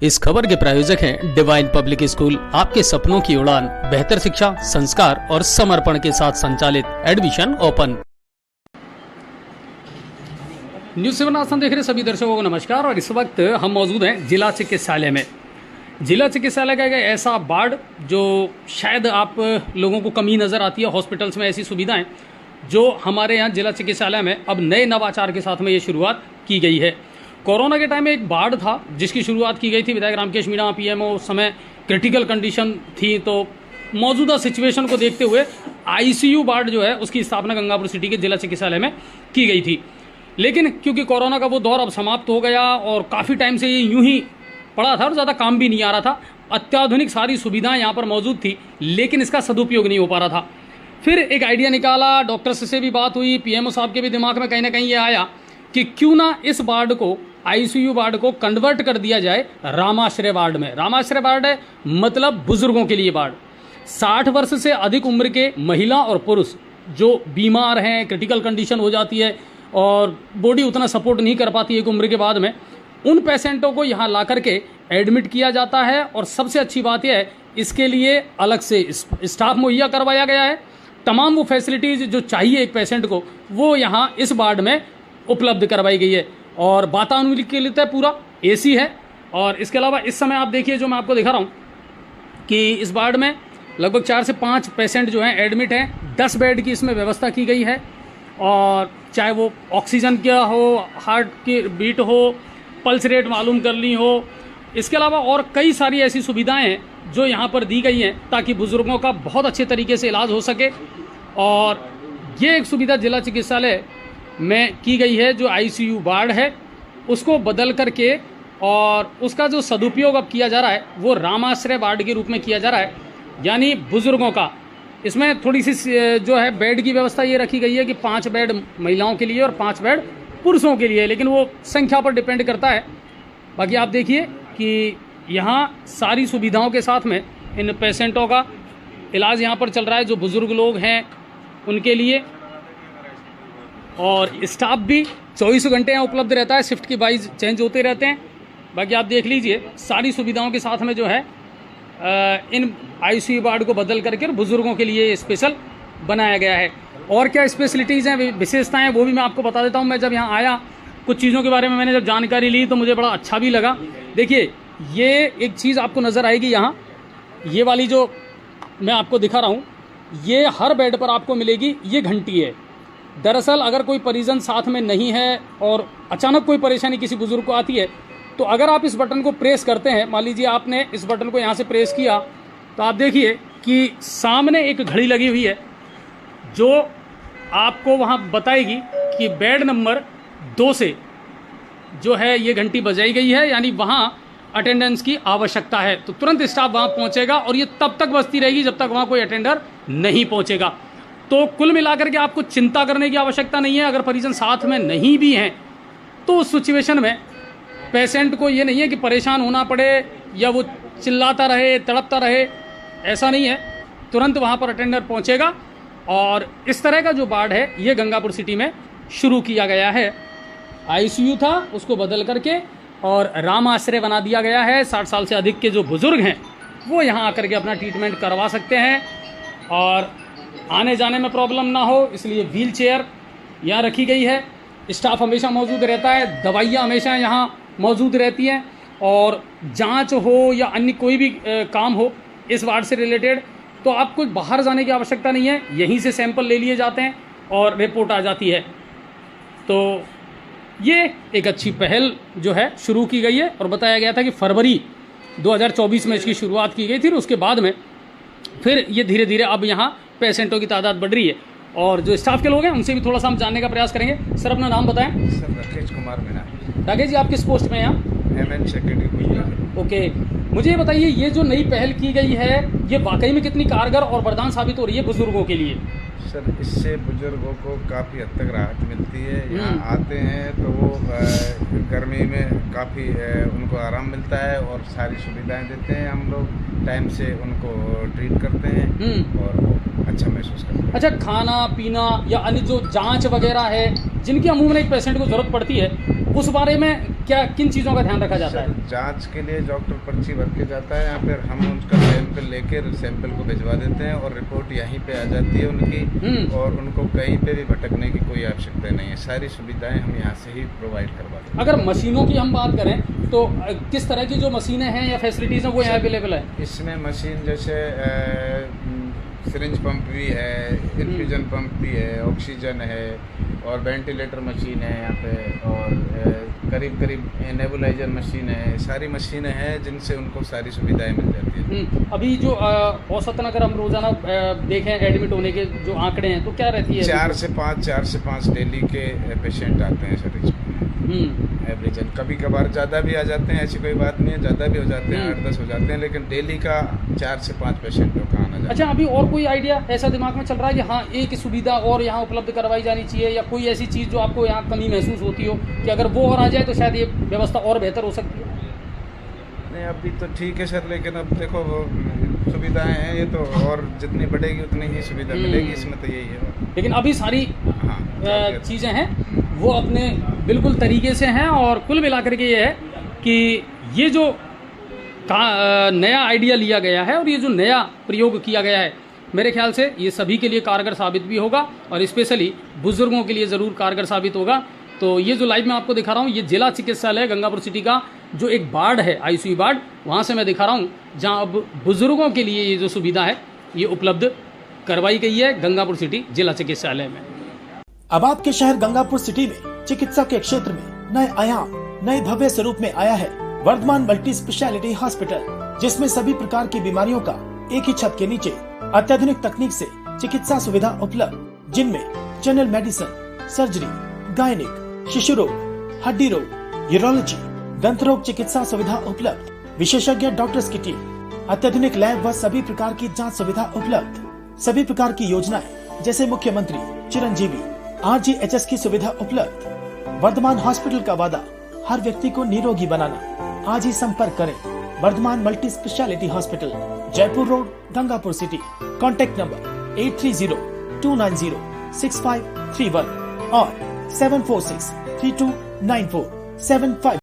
इस खबर के प्रायोजक हैं डिवाइन पब्लिक स्कूल, आपके सपनों की उड़ान, बेहतर शिक्षा, संस्कार और समर्पण के साथ संचालित। Admission open. न्यूज़ 7 आसान देख रहे सभी दर्शकों को नमस्कार। और इस वक्त हम मौजूद हैं जिला चिकित्सालय में। जिला चिकित्सालय का एक ऐसा वार्ड जो शायद आप लोगों को कमी नज़र आती है। हॉस्पिटल्स में ऐसी सुविधाएं जो हमारे यहाँ जिला चिकित्सालय में अब नए नवाचार के साथ में ये शुरुआत की गई है। कोरोना के टाइम में एक वार्ड था जिसकी शुरुआत की गई थी। विधायक रामकेश मीणा पीएमओ उस समय क्रिटिकल कंडीशन थी, तो मौजूदा सिचुएशन को देखते हुए आईसीयू वार्ड जो है उसकी स्थापना गंगापुर सिटी के जिला चिकित्सालय में की गई थी। लेकिन क्योंकि कोरोना का वो दौर अब समाप्त हो गया और काफ़ी टाइम से ये यूं ही पड़ा था और ज़्यादा काम भी नहीं आ रहा था। अत्याधुनिक सारी सुविधाएं यहाँ पर मौजूद थी लेकिन इसका सदुपयोग नहीं हो पा रहा था। फिर एक आइडिया निकाला, डॉक्टर्स से भी बात हुई, पीएमओ साहब के भी दिमाग में कहीं ना कहीं ये आया कि क्यों ना इस वार्ड को, आईसीयू वार्ड को कन्वर्ट कर दिया जाए रामाश्रय वार्ड में। रामाश्रय वार्ड है मतलब बुजुर्गों के लिए वार्ड। 60 वर्ष से अधिक उम्र के महिला और पुरुष जो बीमार हैं, क्रिटिकल कंडीशन हो जाती है और बॉडी उतना सपोर्ट नहीं कर पाती एक उम्र के बाद में, उन पेशेंटों को यहाँ ला करके एडमिट किया जाता है। और सबसे अच्छी बात यह है इसके लिए अलग से स्टाफ मुहैया करवाया गया है। तमाम वो फैसिलिटीज़ जो चाहिए एक पेशेंट को वो यहाँ इस वार्ड में उपलब्ध करवाई गई है। और वातानुकूलित है, पूरा एसी है। और इसके अलावा इस समय आप देखिए जो मैं आपको दिखा रहा हूँ कि इस वार्ड में लगभग 4 से 5 पेशेंट जो हैं एडमिट हैं। 10 बेड की इसमें व्यवस्था की गई है। और चाहे वो ऑक्सीजन का हो, हार्ट की बीट हो, पल्स रेट मालूम करनी हो, इसके अलावा और कई सारी ऐसी सुविधाएं हैं जो यहाँ पर दी गई हैं ताकि बुज़ुर्गों का बहुत अच्छे तरीके से इलाज हो सके। और ये एक सुविधा जिला चिकित्सालय में की गई है। जो आईसीयू वार्ड है उसको बदल करके और उसका जो सदुपयोग अब किया जा रहा है वो रामाश्रय वार्ड के रूप में किया जा रहा है, यानी बुज़ुर्गों का। इसमें थोड़ी सी जो है बेड की व्यवस्था ये रखी गई है कि 5 बेड महिलाओं के लिए और 5 बेड पुरुषों के लिए, लेकिन वो संख्या पर डिपेंड करता है। बाकी आप देखिए कि यहाँ सारी सुविधाओं के साथ में इन पेशेंटों का इलाज यहाँ पर चल रहा है जो बुज़ुर्ग लोग हैं उनके लिए। और स्टाफ भी 24 घंटे यहाँ उपलब्ध रहता है, शिफ्ट की वाइज चेंज होते रहते हैं। बाकी आप देख लीजिए सारी सुविधाओं के साथ में जो है इन आईसीयू वार्ड को बदल करके बुज़ुर्गों के लिए स्पेशल बनाया गया है। और क्या स्पेशलिटीज़ हैं, विशेषताएं हैं, वो भी मैं आपको बता देता हूँ। मैं जब यहाँ आया कुछ चीज़ों के बारे में मैंने जब जानकारी ली तो मुझे बड़ा अच्छा भी लगा। देखिए ये एक चीज़ आपको नज़र आएगी यहाँ, ये वाली जो मैं आपको दिखा रहा हूँ, ये हर बेड पर आपको मिलेगी। ये घंटी है। दरअसल अगर कोई परिजन साथ में नहीं है और अचानक कोई परेशानी किसी बुजुर्ग को आती है तो अगर आप इस बटन को प्रेस करते हैं, मान लीजिए आपने इस बटन को यहाँ से प्रेस किया तो आप देखिए कि सामने एक घड़ी लगी हुई है जो आपको वहाँ बताएगी कि बेड नंबर 2 से जो है ये घंटी बजाई गई है, यानी वहाँ अटेंडेंस की आवश्यकता है। तो तुरंत स्टाफ वहाँ पहुँचेगा और ये तब तक बजती रहेगी जब तक वहाँ कोई अटेंडर नहीं पहुँचेगा। तो कुल मिलाकर के आपको चिंता करने की आवश्यकता नहीं है। अगर परिजन साथ में नहीं भी हैं तो उस सिचुएशन में पेशेंट को ये नहीं है कि परेशान होना पड़े या वो चिल्लाता रहे, तड़पता रहे, ऐसा नहीं है। तुरंत वहाँ पर अटेंडर पहुँचेगा। और इस तरह का जो वार्ड है ये गंगापुर सिटी में शुरू किया गया है। आईसीयू था उसको बदल करके और रामाश्रय बना दिया गया है। 60 साल से अधिक के जो बुज़ुर्ग हैं वो यहाँ आकर के अपना ट्रीटमेंट करवा सकते हैं और आने जाने में प्रॉब्लम ना हो इसलिए व्हील चेयर यहाँ रखी गई है। स्टाफ हमेशा मौजूद रहता है, दवाइयाँ हमेशा यहाँ मौजूद रहती हैं। और जांच हो या अन्य कोई भी काम हो इस वार्ड से रिलेटेड तो आपको बाहर जाने की आवश्यकता नहीं है, यहीं से सैंपल ले लिए जाते हैं और रिपोर्ट आ जाती है। तो ये एक अच्छी पहल जो है शुरू की गई है और बताया गया था कि फरवरी 2024 में इसकी शुरुआत की गई थी। और उसके बाद में फिर ये धीरे धीरे अब यहाँ पेशेंटों की तादाद बढ़ रही है। और जो स्टाफ के लोग हैं उनसे भी थोड़ा सा हम जानने का प्रयास करेंगे। सर अपना नाम बताएं। सर राकेश कुमार मीणा। राकेश जी आप किस पोस्ट में हैं यहाँ? MN secretary. ओके, मुझे ये बताइए ये जो नई पहल की गई है ये वाकई में कितनी कारगर और वरदान साबित हो रही है बुजुर्गों के लिए? सर इससे बुजुर्गों को काफ़ी हद तक राहत मिलती है। यहाँ आते हैं तो वो गर्मी में काफ़ी उनको आराम मिलता है और सारी सुविधाएं देते हैं। हम लोग टाइम से उनको ट्रीट करते हैं और वो अच्छा महसूस करते हैं। अच्छा, खाना पीना या अन्य जो जांच वगैरह है जिनकी अमूमन एक पेशेंट को ज़रूरत पड़ती है उस बारे में क्या किन चीज़ों का ध्यान रखा जाता है? जांच के लिए डॉक्टर पर्ची भर के जाता है, या फिर हम उसका सैंपल लेकर सैंपल को भिजवा देते हैं और रिपोर्ट यहीं पे आ जाती है उनकी, और उनको कहीं पे भी भटकने की कोई आवश्यकता नहीं है। सारी सुविधाएं हम यहाँ से ही प्रोवाइड करवाते हैं। अगर मशीनों की हम बात करें तो किस तरह की जो मशीनें हैं या फैसिलिटीज़ हैं वो यहाँ अवेलेबल है? इसमें मशीन जैसे सिरिंज पंप भी है, इन्फ्यूजन पंप भी है, ऑक्सीजन है और वेंटिलेटर मशीन है यहाँ पे, और करीब करीब नेबुलाइजर मशीन है। सारी मशीनें हैं जिनसे उनको सारी सुविधाएं मिल जाती है। अभी जो औसतन अगर हम रोजाना देखें एडमिट होने के जो आंकड़े हैं तो क्या रहती है? 4 से 5 डेली के पेशेंट आते हैं सर इसमें एवरेज। कभी कभार ज़्यादा भी आ जाते हैं, ऐसी कोई बात नहीं है, ज़्यादा भी हो जाते हैं, 8-10 हो जाते हैं, लेकिन डेली का 4 से 5 पेशेंटों का आना जाता है। अच्छा, अभी और कोई आइडिया ऐसा दिमाग में चल रहा है कि हाँ एक सुविधा और यहाँ उपलब्ध करवाई जानी चाहिए, या कोई ऐसी चीज़ जो आपको यहाँ कमी महसूस होती हो कि अगर वो और आ जाए तो शायद ये व्यवस्था और बेहतर हो सकती है? नहीं, अभी तो ठीक है सर, लेकिन अब देखो सुविधाएं हैं ये तो, और जितनी बढ़ेगी उतनी ही सुविधा मिलेगी, इसमें तो यही है। लेकिन अभी सारी चीज़ें हैं वो अपने बिल्कुल तरीके से हैं, और कुल मिलाकर के ये है कि ये जो नया आइडिया लिया गया है और ये जो नया प्रयोग किया गया है, मेरे ख्याल से ये सभी के लिए कारगर साबित भी होगा और स्पेशली बुजुर्गों के लिए ज़रूर कारगर साबित होगा। तो ये जो लाइव मैं आपको दिखा रहा हूँ, ये जिला चिकित्सालय गंगापुर सिटी का जो एक वार्ड है, आईसीयू वार्ड, वहाँ से मैं दिखा रहा हूँ जहाँ अब बुजुर्गों के लिए ये जो सुविधा है ये उपलब्ध करवाई गई है गंगापुर सिटी जिला चिकित्सालय में। अब आपके शहर गंगापुर सिटी में चिकित्सा के क्षेत्र में नए आयाम, नए भव्य स्वरूप में आया है वर्धमान मल्टी स्पेशलिटी हॉस्पिटल, जिसमें सभी प्रकार की बीमारियों का एक ही छत के नीचे अत्याधुनिक तकनीक से चिकित्सा सुविधा उपलब्ध, जिनमें जनरल मेडिसिन, सर्जरी, गायनिक, शिशु रोग, हड्डी रोग, यूरोलॉजी, दंत रोग चिकित्सा सुविधा उपलब्ध, विशेषज्ञ डॉक्टर्स की टीम, अत्याधुनिक लैब व सभी प्रकार की जांच सुविधा उपलब्ध, सभी प्रकार की योजनाएं जैसे मुख्यमंत्री चिरंजीवी RGHS की सुविधा उपलब्ध। वर्धमान हॉस्पिटल का वादा हर व्यक्ति को निरोगी बनाना। आज ही संपर्क करें Vardhman multi speciality hospital, Jaipur road, Gangapur city. Contact number 8302906531 और 746329475।